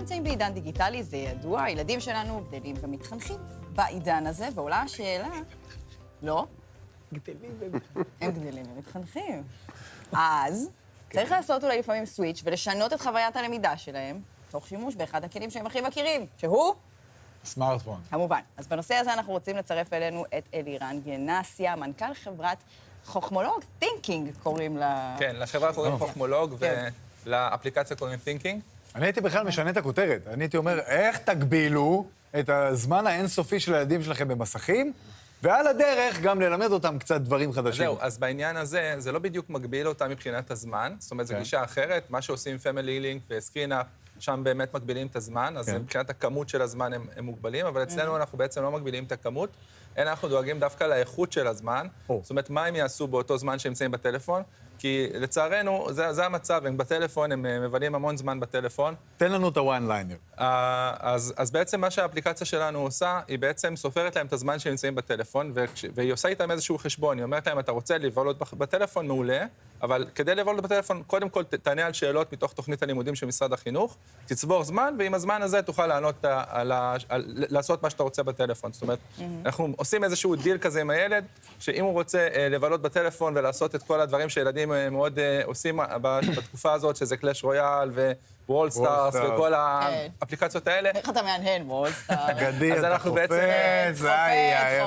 נמצאים בעידן דיגיטלי, זה ידוע, הילדים שלנו גדלים ומתחנכים בעידן הזה, ועולה השאלה... לא? הם גדלים ומתחנכים. אז צריך לעשות אולי לפעמים סוויץ' ולשנות את חוויית הלמידה שלהם, תוך שימוש באחד הכלים שהם הכי מכירים, שהוא... סמארטפון. כמובן. אז בנושא הזה אנחנו רוצים לצרף אלינו את אלירן גנסיה, מנכ"ל חברת חוכמולוג, Thinking קוראים לה... כן, לחברה קוראים חוכמולוג, ולאפליקציה קוראים Thinking. אני הייתי בכלל משנה את הכותרת. אני הייתי אומר, איך תגבילו את הזמן האינסופי של הילדים שלכם במסכים, ועל הדרך גם ללמד אותם קצת דברים חדשים. זהו, אז בעניין הזה, זה לא בדיוק מגביל אותם מבחינת הזמן, זאת אומרת, זו גישה אחרת, מה שעושים Family Link וסקרינאפ, שם באמת מגבילים את הזמן, אז מבחינת הכמות של הזמן הם מוגבלים, אבל אצלנו אנחנו בעצם לא מגבילים את הכמות, אלא אנחנו דואגים דווקא לאיכות של הזמן, זאת אומרת, מה הם יעשו באותו זמן שהם נמצאים בטלפון, כי לצערנו, זה המצב, הם בטלפון, הם מבלים המון זמן בטלפון. תן לנו את הוואן ליינר. אז בעצם מה שהאפליקציה שלנו עושה, היא בעצם סופרת להם את הזמן שהם נמצאים בטלפון, והיא עושה איתם איזשהו חשבון, היא אומרת להם, אתה רוצה לבלות בטלפון, מעולה, אבל כדי לבלות בטלפון, קודם כל תענה על שאלות מתוך תוכנית הלימודים של משרד החינוך, תצבור זמן, ועם הזמן הזה תוכל לענות לעשות מה שאתה רוצה בטלפון. זאת אומרת, אנחנו עושים איזשהו דיל כזה עם הילד, שאם הוא רוצה לבלות בטלפון ולעשות את כל הדברים שילדים מאוד עושים בתקופה הזאת, שזה קלאש רויאל ווול סטארס וכל האפליקציות האלה. איך אתה מהנהן, וול סטארס? גדי, אתה חופץ,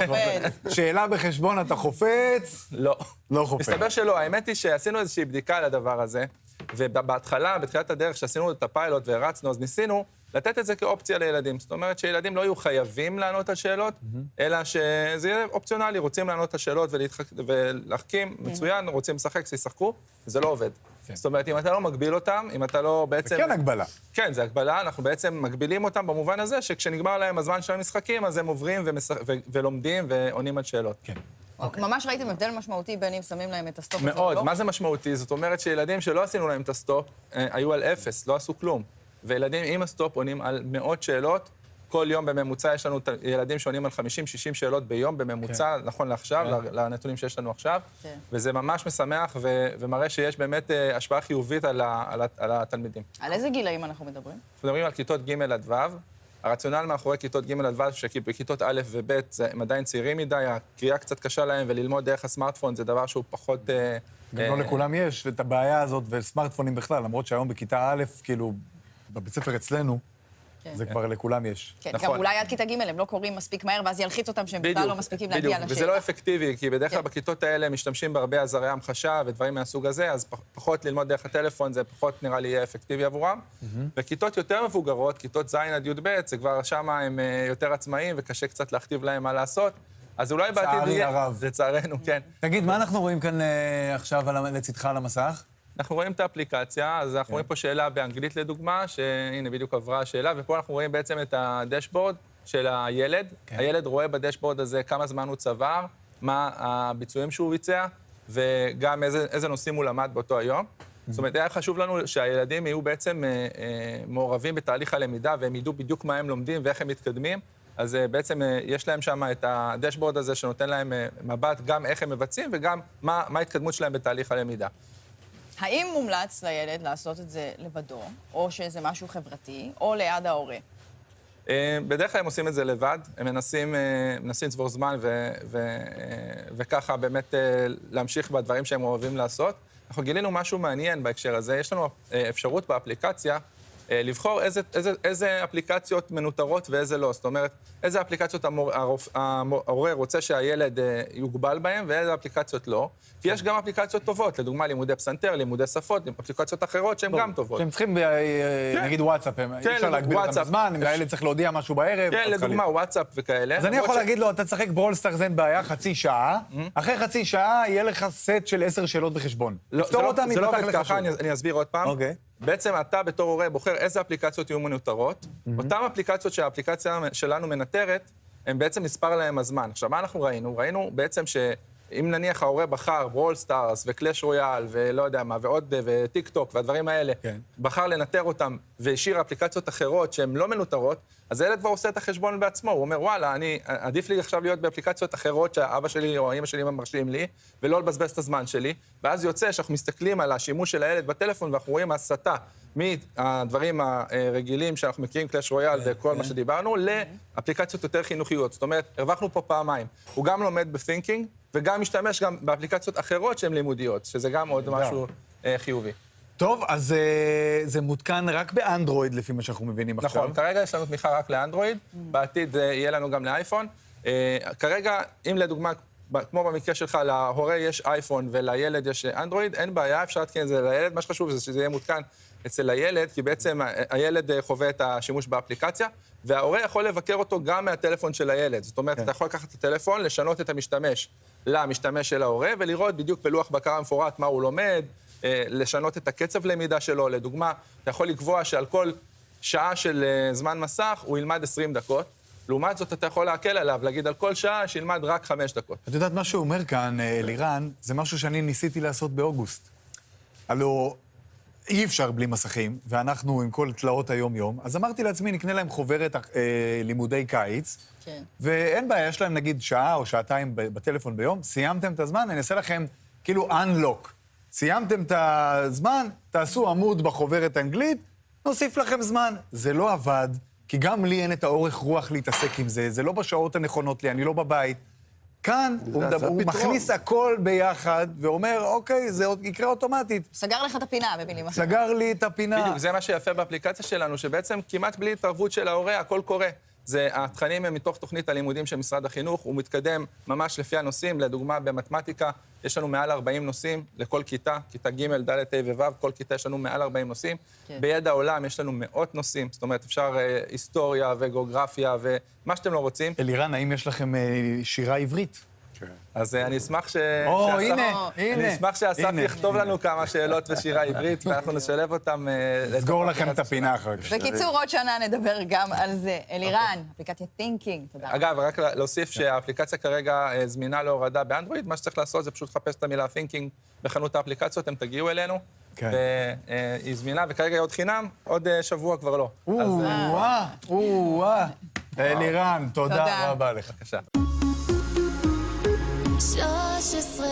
חופץ. שאלה בחשבון, אתה חופץ? לא. לא חופץ. מסתבר שלא, האמת היא שעשינו איזושהי בדיקה על הדבר הזה, ובהתחלה, בתחילת הדרך, שעשינו את הפיילוט והרצנו, אז ניסינו לתת את זה כאופציה לילדים. זאת אומרת שילדים לא יהיו חייבים לענות על שאלות, אלא שזה יהיה אופציונלי, רוצים לענות על שאלות ולהחכים, מצוין, רוצים לשחק, שישחקו, זה לא עובד. זאת אומרת, אם אתה לא מגביל אותם, אם אתה לא בעצם... זה כן הגבלה. כן, זה הגבלה, אנחנו בעצם מגבילים אותם במובן הזה, שכשנגמר להם הזמן של המשחקים, אז הם עוברים ולומדים ועונים על שאלות. כן. ממש ראיתם הבדל משמעותי בין אם שמים להם את הסטופ הזה או לא? מאוד, מה זה משמעותי? זאת אומרת שילדים שלא עשינו להם את הסטופ, היו על 0, לא עשו כלום. וילדים עם הסטופ עונים על מאות שאלות, כל יום בממוצע יש לנו ילדים שעונים על 50-60 שאלות ביום בממוצע, נכון לעכשיו, לנתונים שיש לנו עכשיו, וזה ממש משמח ומראה שיש באמת השפעה חיובית על התלמידים. על איזה גילאים אנחנו מדברים? אנחנו מדברים על כיתות ג' עד ו', הרציונל מאחורי כיתות ג' עד ו', שבכיתות א' וב' הם עדיין צעירים מדי, הקריאה קצת קשה להם, וללמוד דרך הסמארטפון זה דבר שהוא פחות... גם לא לכולם יש את הבעיה הזאת, וסמארטפונים בכלל, למרות שהיום בכיתה א', כאילו, בבית ספר אצלנו, זה כבר לכולם יש. כן, גם אולי עד כיתה ג' הם לא קוראים מספיק מהר, ואז ילחיץ אותם שהם בכלל לא מספיקים להגיע לשאלה. וזה לא אפקטיבי, כי בדרך כלל בכיתות האלה משתמשים בהרבה עזרי המחשה ודברים מהסוג הזה, אז פחות ללמוד דרך הטלפון, זה פחות נראה לי יהיה אפקטיבי עבורם. וכיתות יותר מבוגרות, כיתות ז' עד י"ב, זה כבר שם הם יותר עצמאיים וקשה קצת להכתיב להם מה לעשות. אז אולי בעתיד יהיה... לצערנו, כן. תגיד, מה אנחנו רואים כאן עכשיו לצדך על המסך? אנחנו רואים את האפליקציה, אז אנחנו רואים פה שאלה באנגלית לדוגמה, שהנה בדיוק עברה השאלה, ופה אנחנו רואים בעצם את הדשבורד של הילד. הילד רואה בדשבורד הזה כמה זמן הוא צבר, מה הביצועים שהוא ביצע, וגם איזה נושאים הוא למד באותו היום. זאת אומרת, היה חשוב לנו שהילדים יהיו בעצם מעורבים בתהליך הלמידה, והם ידעו בדיוק מה הם לומדים ואיך הם מתקדמים. אז בעצם יש להם שם את הדשבורד הזה שנותן להם מבט גם איך הם מבצעים, וגם מה ההתקדמות שלהם בתהליך הלמידה. האם מומלץ לילד לעשות את זה לבדו, או שזה משהו חברתי, או ליד ההורה? בדרך כלל הם עושים את זה לבד, הם מנסים לצבור זמן וככה באמת להמשיך בדברים שהם אוהבים לעשות. אנחנו גילינו משהו מעניין בהקשר הזה, יש לנו אפשרות באפליקציה לבחור איזה אפליקציות מנותרות ואיזה לא. זאת אומרת, איזה אפליקציות ההורה רוצה שהילד יוגבל בהן ואיזה אפליקציות לא. כי יש גם אפליקציות טובות, לדוגמה לימודי פסנתר, לימודי שפות, אפליקציות אחרות שהן גם טובות. שהם צריכים, נגיד וואטסאפ, אי אפשר להגביל אותם בזמן, אם הילד צריך להודיע משהו בערב. כן, לדוגמה וואטסאפ וכאלה. אז אני יכול להגיד לו, אתה תשחק ברול סטארס, אין בעיה, חצי שעה, אחרי חצי שעה יהיה לך סט של 10 שאלות בחשבון. זה לא עובד ככה, אני אסביר עוד פעם. בעצם אתה בתור הורה בוחר איזה אפליקציות יהיו מנוטרות. אותן אפליקציות שהאפליקציה שלנו מנטרת, הם בעצם נספר להם הזמן. עכשיו, מה אנחנו ראינו? ראינו בעצם אם נניח ההורה בחר ברול סטארס וקלאש רויאל ולא יודע מה, ועוד, וטיק טוק והדברים האלה, בחר לנטר אותם והשאיר אפליקציות אחרות שהן לא מנוטרות, אז הילד כבר עושה את החשבון בעצמו, הוא אומר, וואלה, עדיף לי עכשיו להיות באפליקציות אחרות שהאבא שלי או האמא שלי מרשים לי, ולא לבזבז את הזמן שלי, ואז יוצא שאנחנו מסתכלים על השימוש של הילד בטלפון, ואנחנו רואים הסתה מהדברים הרגילים שאנחנו מכירים, קלאש רויאל וכל מה שדיברנו, לאפליקציות יותר חינוכיות. זאת אומרת, הרווחנו פה פעמיים. הוא גם לומד בת'ינקינג, וגם משתמש גם באפליקציות אחרות שהן לימודיות, שזה גם עוד משהו חיובי. טוב, אז זה מותקן רק באנדרואיד, לפי מה שאנחנו מבינים עכשיו. נכון, כרגע יש לנו תמיכה רק לאנדרואיד, בעתיד יהיה לנו גם לאייפון. כרגע, אם לדוגמה, כמו במקרה שלך, להורה יש אייפון ולילד יש אנדרואיד, אין בעיה, אפשר להתקין את זה לילד. מה שחשוב זה שזה יהיה מותקן אצל הילד, כי בעצם הילד חווה את השימוש באפליקציה, וההורה יכול לבקר אותו גם מהטלפון של הילד. זאת אומרת, אתה יכול לקחת את הטלפון, לשנות את המשתמש למשתמש של ההורה, ולראות בדיוק בלוח בקרה מפורט מה הוא לומד, לשנות את הקצב למידה שלו. לדוגמה, אתה יכול לקבוע שעל כל שעה של זמן מסך הוא ילמד 20 דקות. לעומת זאת, אתה יכול להקל עליו, להגיד על כל שעה שילמד רק 5 דקות. את יודעת, מה שהוא אומר כאן, אלירן, זה משהו שאני ניסיתי לעשות באוגוסט. הלוא אי אפשר בלי מסכים, ואנחנו עם כל תלאות היום-יום, אז אמרתי לעצמי, נקנה להם חוברת לימודי קיץ, ואין בעיה, יש להם נגיד שעה או שעתיים בטלפון ביום, סיימתם את הזמן, אני אעשה לכם כאילו unlock. סיימתם את הזמן, תעשו עמוד בחוברת אנגלית, נוסיף לכם זמן. זה לא עבד, כי גם לי אין את האורך רוח להתעסק עם זה, זה לא בשעות הנכונות לי, אני לא בבית. כאן הוא מכניס הכל ביחד ואומר, אוקיי, זה יקרה אוטומטית. סגר לך את הפינה, במילים אחרות. סגר לי את הפינה. בדיוק, זה מה שיפה באפליקציה שלנו, שבעצם כמעט בלי התערבות של ההורה, הכל קורה. התכנים הם מתוך תוכנית הלימודים של משרד החינוך, הוא מתקדם ממש לפי הנושאים. לדוגמה, במתמטיקה יש לנו מעל 40 נושאים לכל כיתה, כיתה ג', ד', ה' וו', כל כיתה יש לנו מעל 40 נושאים. בידע העולם יש לנו מאות נושאים, זאת אומרת, אפשר היסטוריה וגיאוגרפיה ומה שאתם לא רוצים. אלירן, האם יש לכם שירה עברית? אז אני אשמח הנה. שאסף יכתוב לנו כמה שאלות בשירה עברית, ואנחנו נשלב אותם. נסגור לכם את הפינה אחר כך. בקיצור, עוד שנה נדבר גם על זה. אלירן, אפליקציית ת'ינקינג, תודה. אגב, רק להוסיף שהאפליקציה כרגע זמינה להורדה באנדרואיד, מה שצריך לעשות זה פשוט לחפש את המילה thinking בחנות האפליקציות, הם תגיעו אלינו, והיא זמינה, וכרגע היא עוד חינם, עוד שבוע כבר לא. אלירן, תודה רבה לך. בבקשה. 13